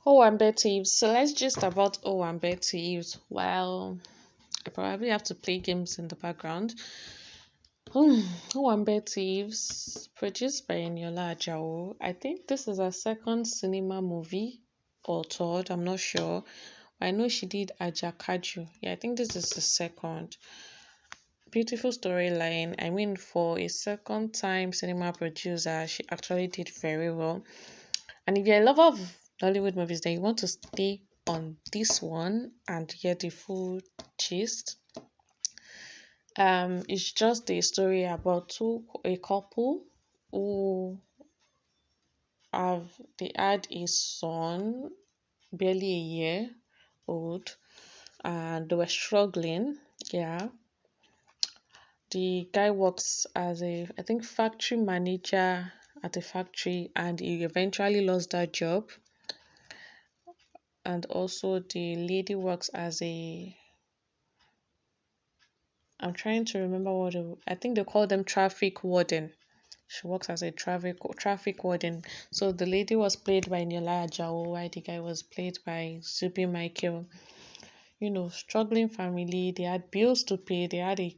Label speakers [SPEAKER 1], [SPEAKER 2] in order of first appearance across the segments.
[SPEAKER 1] Owambe Thieves. So let's just about Owambe Thieves. Well, I probably have to play games in the background. Owambe Thieves, produced by Eniola Ajao. I think this is her second cinema movie or third. I'm not sure. I know she did Ajakaju. Yeah, I think this is the second. Beautiful storyline. I mean, for a second time cinema producer, she actually did very well. And if you're a lover of Hollywood movies, then you want to stay on this one and get the full gist. It's just a story about a couple who have they had a son, barely a year old, and they were struggling. Yeah, the guy works as I think factory manager at a factory, and he eventually lost that job. And also the lady works as a I'm trying to remember I think they call them traffic warden. She works as a traffic warden. So the lady was played by Eniola Ajao, while the guy was played by Zubby Michael. Struggling family. They had bills to pay. They had a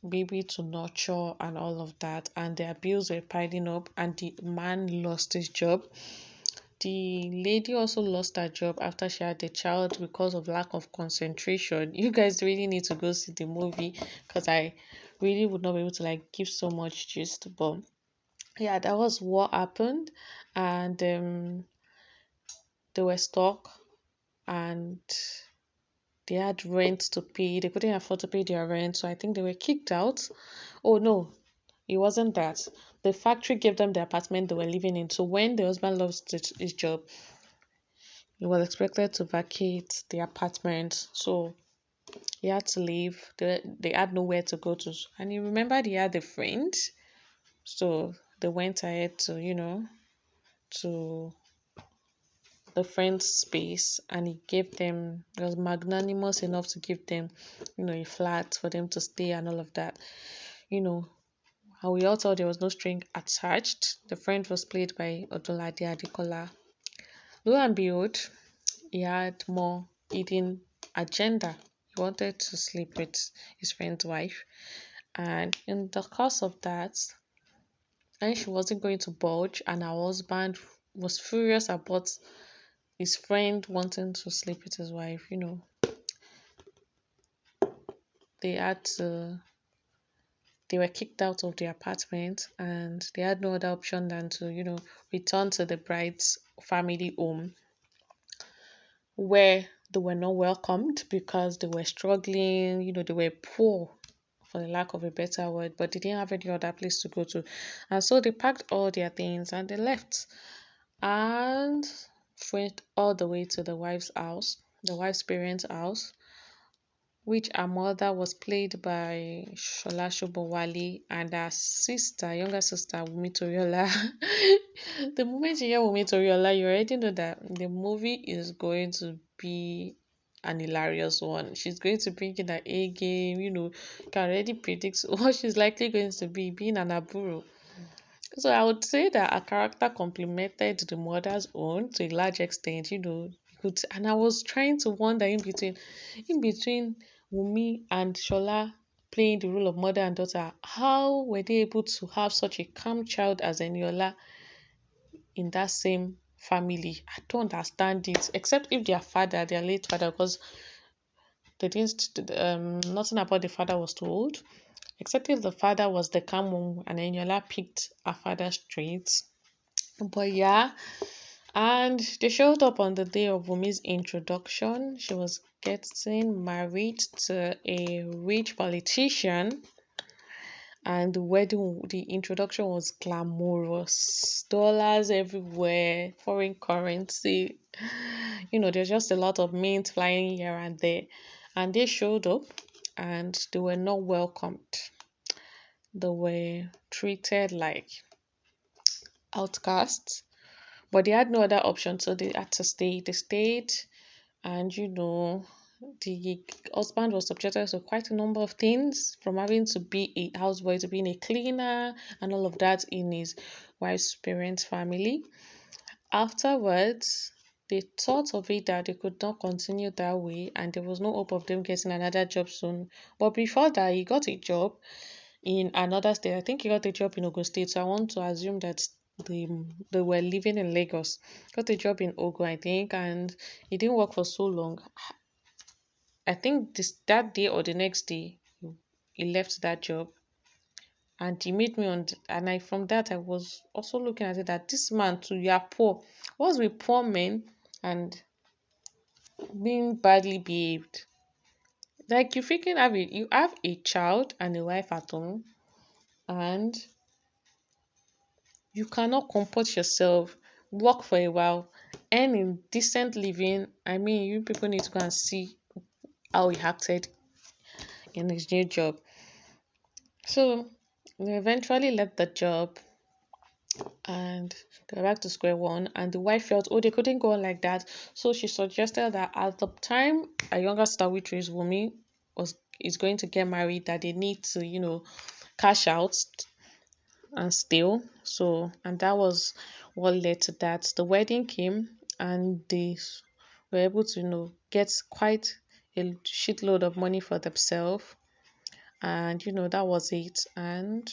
[SPEAKER 1] baby to nurture and all of that, and their bills were piling up. And the man lost his job. The lady also lost her job after she had a child because of lack of concentration. You guys really need to go see the movie because I really would not be able to give so much gist. But yeah, that was what happened, and they were stuck, and they had rent to pay. They couldn't afford to pay their rent, so I think they were kicked out. Oh no, it wasn't that. The factory gave them the apartment they were living in. So when the husband lost his job, he was expected to vacate the apartment, so he had to leave. They had nowhere to go to, and he remembered he had a friend, so they went ahead to to the friend's space, and he was magnanimous enough to give them a flat for them to stay and all of that. You know, and we all thought there was no string attached. The friend was played by Odunlade Adekola. Lo and behold, he had more hidden agenda. He wanted to sleep with his friend's wife, and in the course of that, and she wasn't going to budge, and her husband was furious about his friend wanting to sleep with his wife. They had to they were kicked out of the apartment, and they had no other option than to return to the bride's family home, where they were not welcomed because they were struggling. They were poor, for the lack of a better word, but they didn't have any other place to go to. And so they packed all their things and they left and went all the way to the wife's parents' house, which her mother was played by Shola Shobowale, and her younger sister, Wumi Toriola. The moment you hear Wumi Toriola, you already know that the movie is going to be an hilarious one. She's going to bring in her A game, you can already predict what she's likely going to be, being an Aburo. So I would say that her character complemented the mother's own to a large extent, and I was trying to wonder in between Wumi and Shola playing the role of mother and daughter, how were they able to have such a calm child as Eniola in that same family? I don't understand it, except if their late father, because they didn't nothing about the father was told, except if the father was the calm one and Eniola picked her father's traits. But yeah, and they showed up on the day of Wumi's introduction. She was getting married to a rich politician, and the introduction was glamorous. Dollars everywhere, foreign currency. There's just a lot of mint flying here and there. And they showed up, and they were not welcomed. They were treated like outcasts, but they had no other option, so they had to stay. They stayed, and the husband was subjected to quite a number of things, from having to be a houseboy to being a cleaner and all of that in his wife's parents' family. Afterwards, they thought of it that they could not continue that way and there was no hope of them getting another job soon. But before that, he got a job in another state. I think he got a job in Ogun State. So I want to assume that they they were living in Lagos. Got a job in Ogun, I think, and he didn't work for so long. I think this that day or the next day he left that job and he made me on and I from that I was also looking at it that this man too, you are poor. What's with poor men and being badly behaved? Like you have a child and a wife at home and you cannot comport yourself, work for a while, earn a decent living. I mean, you people need to go and see how he acted in his new job. So they eventually left the job and they were back to square one. And the wife felt, oh, they couldn't go on like that. So she suggested that at the time, a younger sister, which is Wumi, is going to get married, that they need to, cash out and steal. So, and that was what led to that. The wedding came and they were able to, get quite a shitload of money for themselves. And, that was it. And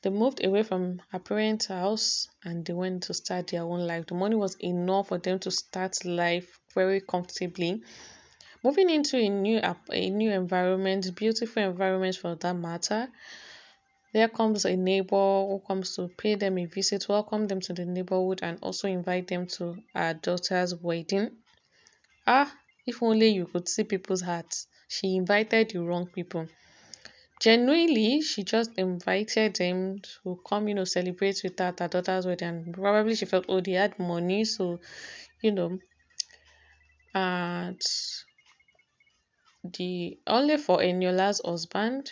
[SPEAKER 1] they moved away from her parents' house and they went to start their own life. The money was enough for them to start life very comfortably. Moving into a new environment, beautiful environment for that matter. There comes a neighbor who comes to pay them a visit, welcome them to the neighborhood, and also invite them to our daughter's wedding. Ah, if only you could see people's hearts. She invited the wrong people. Genuinely, she just invited them to come, celebrate with her at her daughter's wedding. And probably she felt, oh, they had money, so you know, and the only for Eniola's husband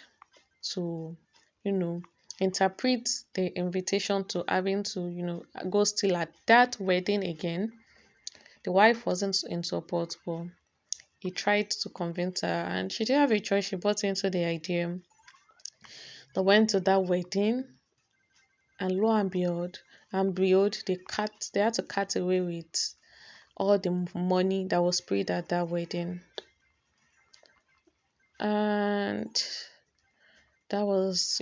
[SPEAKER 1] to, you know, interpret the invitation to having to, go still at that wedding again. The wife wasn't in support, but he tried to convince her, and she didn't have a choice. She bought into the idea. They went to that wedding, and lo and behold, they had to cut away with all the money that was paid at that wedding. And that was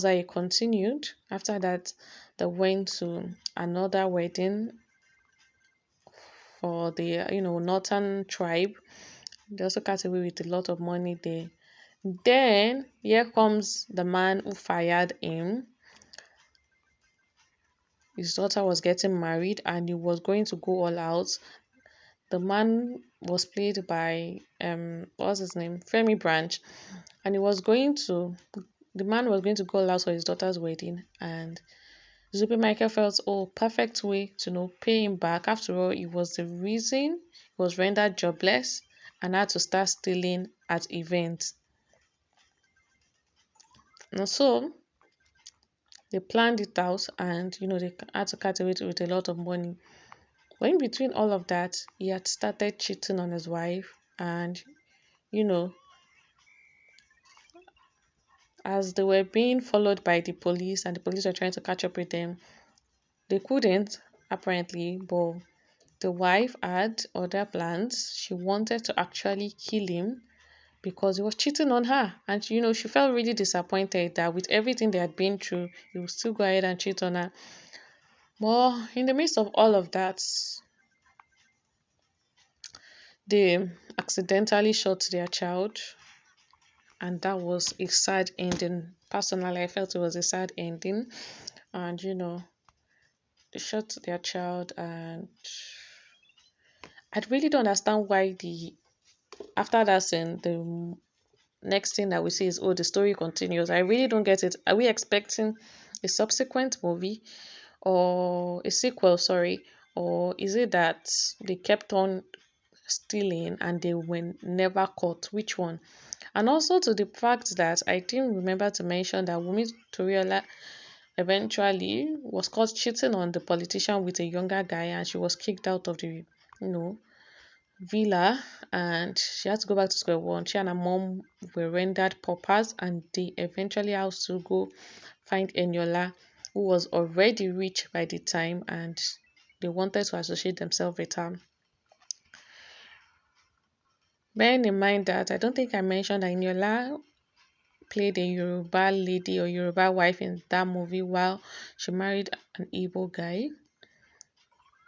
[SPEAKER 1] how it continued. After that, they went to another wedding for the northern tribe. They also cut away with a lot of money there. Then here comes the man who fired him. His daughter was getting married and he was going to go all out. The man was played by what's his name? Femi Branch. And the man was going to go all out for his daughter's wedding, and Zubby Michael felt, oh, perfect way to pay him back. After all, it was the reason he was rendered jobless and had to start stealing at events. And so they planned it out and they had to cut away with a lot of money. But in between all of that, he had started cheating on his wife and you know, as they were being followed by the police and the police were trying to catch up with them, they couldn't apparently, but the wife had other plans. She wanted to actually kill him because he was cheating on her. And she felt really disappointed that with everything they had been through, he would still go ahead and cheat on her. But in the midst of all of that, they accidentally shot their child. And that was a sad ending. Personally, I felt it was a sad ending. And they shot their child, and I really don't understand why the after that scene, the next thing that we see is, oh, the story continues. I really don't get it. Are we expecting a subsequent movie or a sequel, sorry? Or is it that they kept on stealing and they were never caught? Which one? And also to the fact that I didn't remember to mention that Wumi Toriola eventually was caught cheating on the politician with a younger guy and she was kicked out of the, you know, villa and she had to go back to square one. She and her mom were rendered paupers and they eventually had to go find Eniola, who was already rich by the time, and they wanted to associate themselves with her. Bearing in mind that I don't think I mentioned that Eniola played a Yoruba lady or Yoruba wife in that movie while she married an Igbo guy.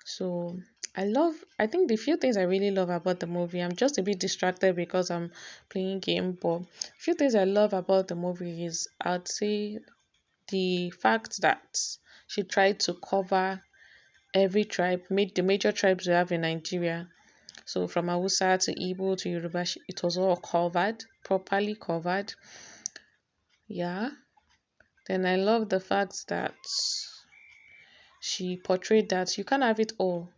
[SPEAKER 1] So I think the few things I really love about the movie, I'm just a bit distracted because I'm playing game, but few things I love about the movie is I'd say the fact that she tried to cover every tribe, made the major tribes we have in Nigeria. So from Hausa to Igbo to Yoruba, it was all covered, properly covered. Yeah. Then I love the fact that she portrayed that you can't have it all.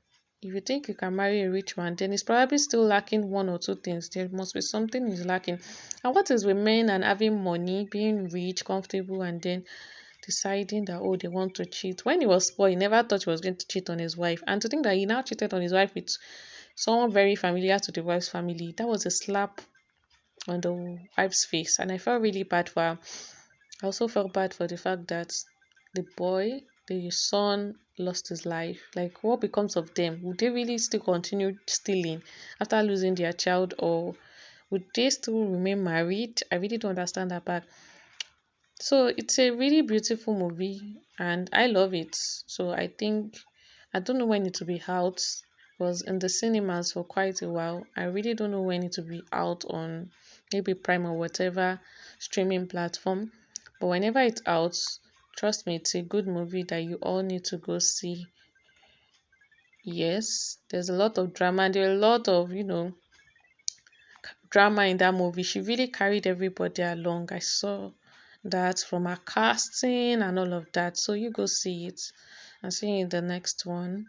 [SPEAKER 1] If you think you can marry a rich man, then it's probably still lacking one or two things. There must be something is lacking. And what is with men and having money, being rich, comfortable, and then deciding that oh they want to cheat. When he was poor, he never thought he was going to cheat on his wife. And to think that he now cheated on his wife with someone very familiar to the wife's family, that was a slap on the wife's face. And I felt really bad for her. I also felt bad for the fact that the son, lost his life. Like, what becomes of them? Would they really still continue stealing after losing their child, or would they still remain married? I really don't understand that part. So, it's a really beautiful movie, and I love it. So, I think I don't know when it will be out. It was in the cinemas for quite a while. I really don't know when it will be out on maybe Prime or whatever streaming platform. But whenever it's out, trust me, it's a good movie that you all need to go see. Yes, there's a lot of drama and there are a lot of, drama in that movie. She really carried everybody along. I saw that from her casting and all of that. So you go see it and see you in the next one.